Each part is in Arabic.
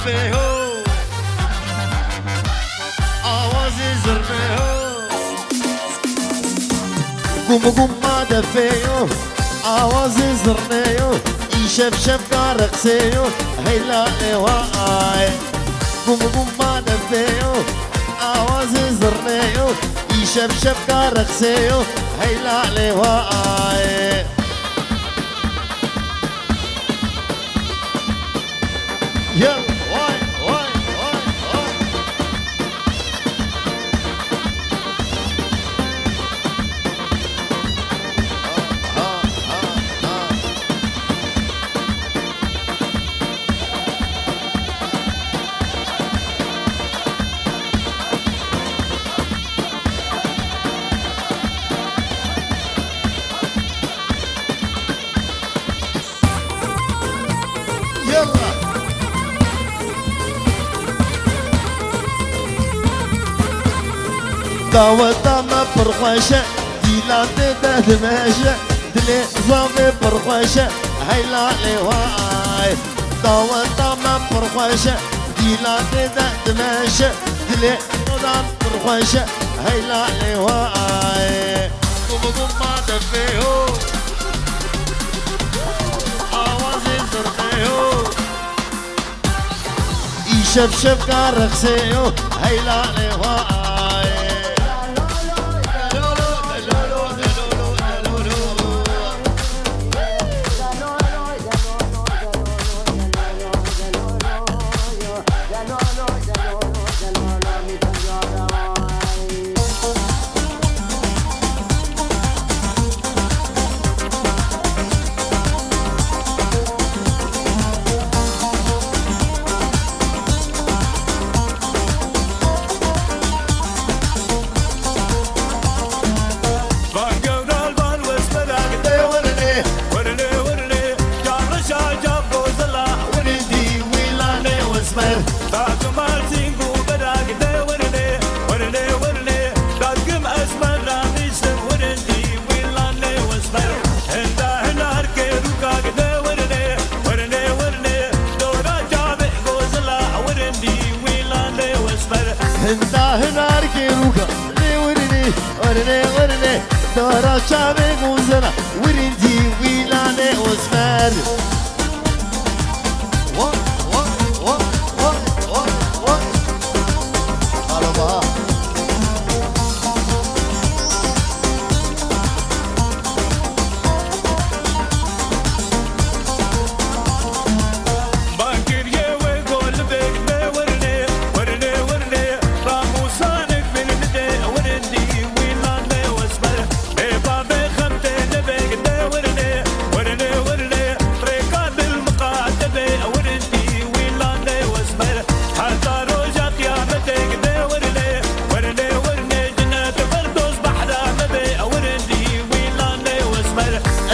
دفيهو آوازي زرنيهو قوم ما دفيهو آوازي زرنيهو يشف كارقسيهو هيلا لواي قوم ما دفيهو آوازي زرنيهو يشف كارقسيهو هيلا لواي يلا واي واي واي واي يلا داوتا ما برخوشة ديلان ده دمشة دلي زامي برخوشة هيلا لواي داوتا ما برخوشة ديلان ده دمشة دلي زام برخوشة هيلا لواي قوم ما دفيهو آوازي زرقيهو يشف كارخسيهو هيلا لواي ورني دورا شابي موزنا ورندي ويلاني وزمر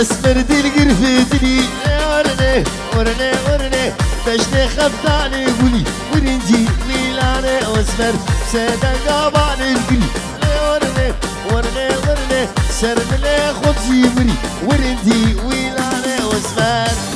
اسمر دي القرفة دلي ورني بجني خفتاني قولي ورنجي ميلاني واسمر سيدا قاباني القلي ورني سرد لي خبزي مري ورنجي ويلاني واسمر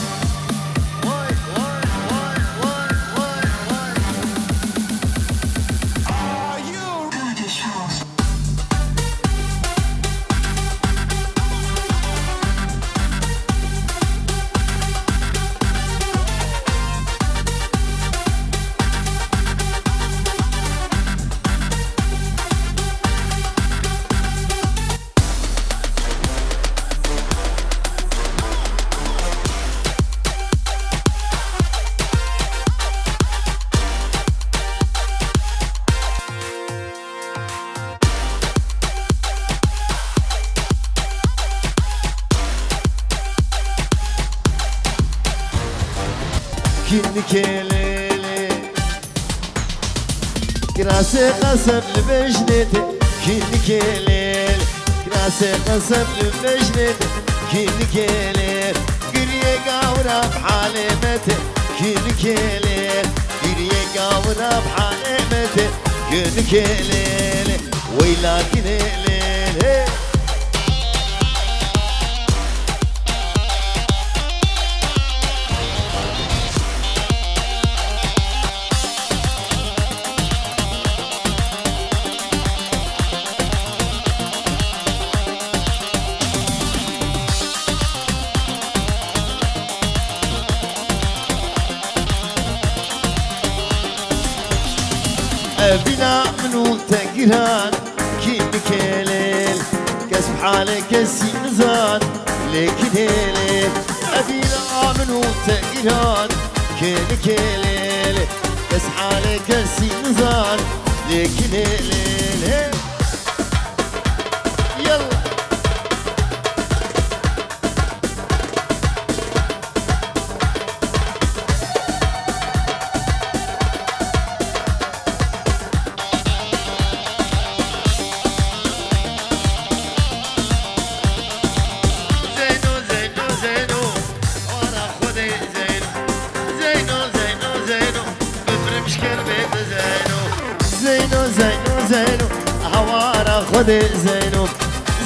كنك ليلي كراسي قسم لبجنتي كنك ليلي كراسي قسم لبجنتي كنك ليلي قريه قاورة بحالمتي كنك ليلي قريه قاورة بحالمتي كنك ليلي ويلاكن ليلي آمن تقران كين كيليل كسب حالك السنزان لكن هيليل أبي آمن تقران كين كيليل كسب حالك السنزان لكن هيليل يلا زينو حوارا خدي زينو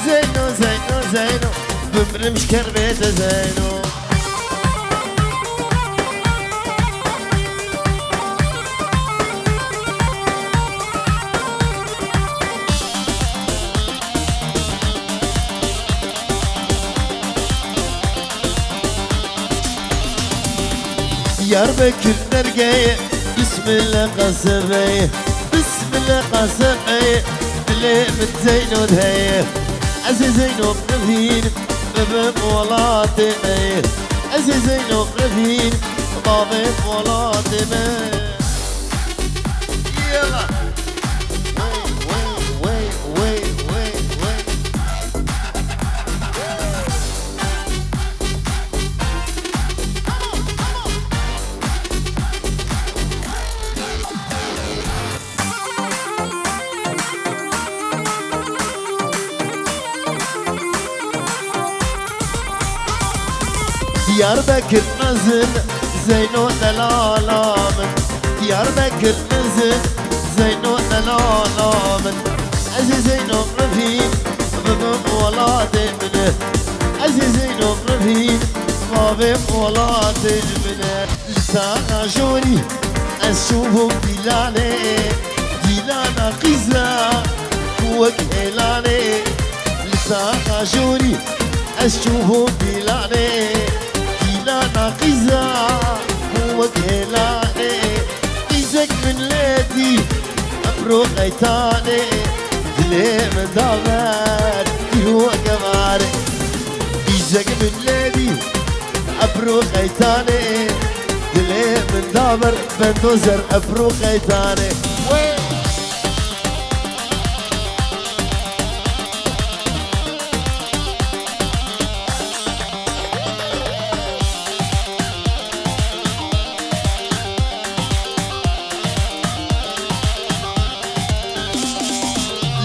زينو زينو زينو بمرمش كربيت زينو Diyarbakır dergeye Bismillah kasabeye Bismillah kasabeye Dilemet Zeyno dheye Aziz Zeyno Rafin Babam Walatime Aziz Zeyno Rafin Babam Walatime Yalla Diyarbakır nazın Zeyno delalamın Diyarbakır nazın Zeyno delalamın Aziz Zeyno Rafin Babam Walatime Aziz Zeyno Rafin Babam Walatime Lsana jori أشوفهم ديلاني ديلانا قزا وكهلاني لسانا جوري أشوفهم ديلاني ديلانا قزا وكهلاني قيزك من ليدي أبرو قيتاني دلي مدامر يهو كماري قيزك من ليدي أبرو قيتاني دلي من دامر بندوزر أبرو قيتاني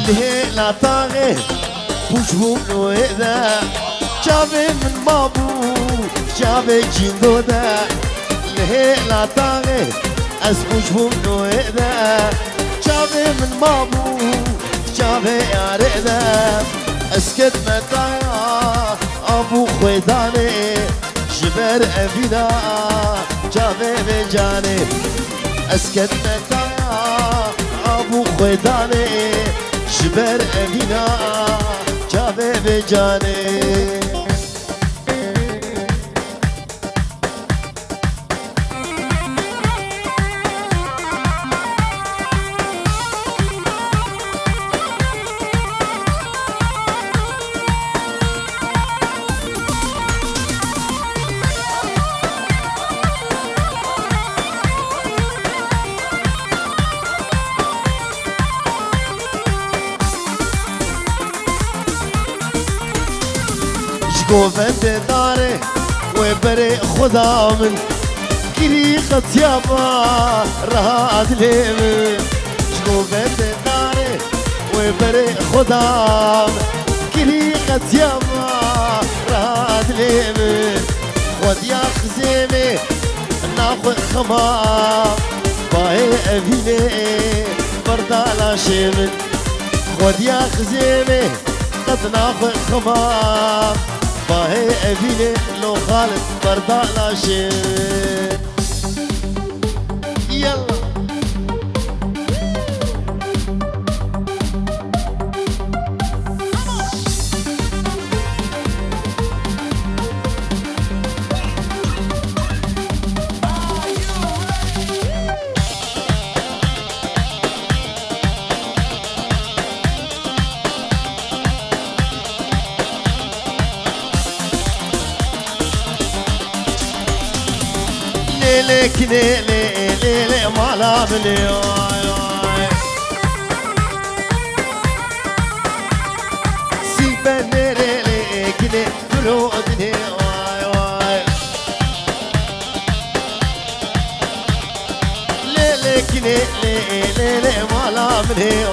ليه لا طاغي وجهو نويدا جابي من بابو جابي جندو دا ليه لا طاغي اسموجهو نويدا جابي من بابو جابي ياريدا اسكت متايا ابو خويداني جبر افيدا جابي بجاني اسكت متايا ابو خويداني جبر أمينا جابي بجاني گوفند داره و بره خدا من گری قطیابا راحت لیمن گوفند داره و بره خدا من گری قطیابا راحت لیمن خودیا خزیمه ناخو خما باه اوینه بردالا شیمن خودیا خزیمه قد ناخو خما باهي أبيني لو خالد بردالا شين يلا ليلك ليلي ليلي مالا بلي سيبن ليلك ليلي برودني ليلك ليلي ليلي مالا بلي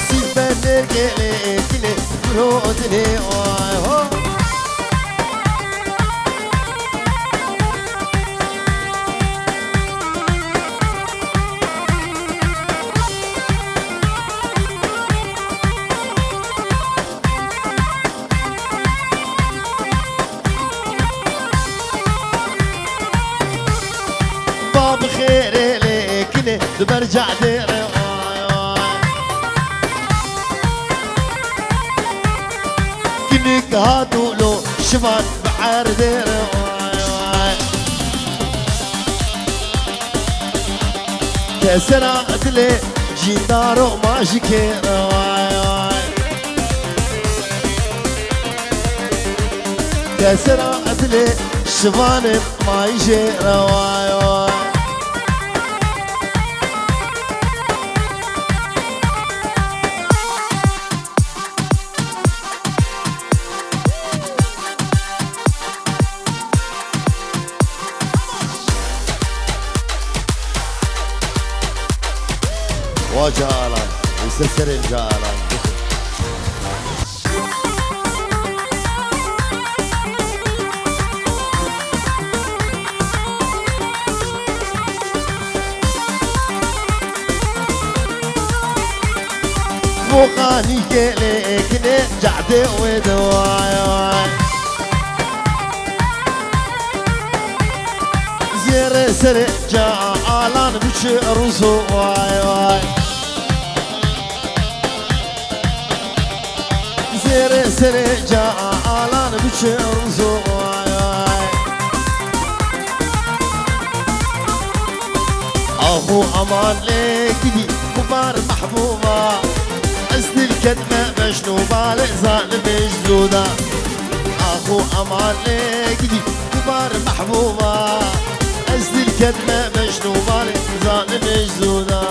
سيبن ليلك ليلي برودني بخير ليك برجع ديري كنك هاتو لو شفان بعر ديري تسرعت لي جيدارو ماجيكي تسرعت لي شفان ما يجي رواي وجالا يسسر الجالا فوقاني كليك جعدي ودواي زير سر جالان بشي رسو واي زير سر جالان بشي رسو واي اخو امان ليك دي كبار محبوبه أسد الكتمة مجنوبة لإزال مجدودة أخو أمان ليك دي كبار محبوبة أسد الكتمة مجنوبة لإزال مجدودة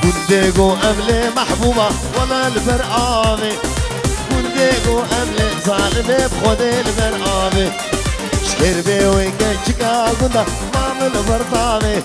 كنديقو أملي محبوبة وما البرقامي كنديقو أملي ظالمي بخودي البرقامي شكر بي ويكن شكا قلنا ما من برطامي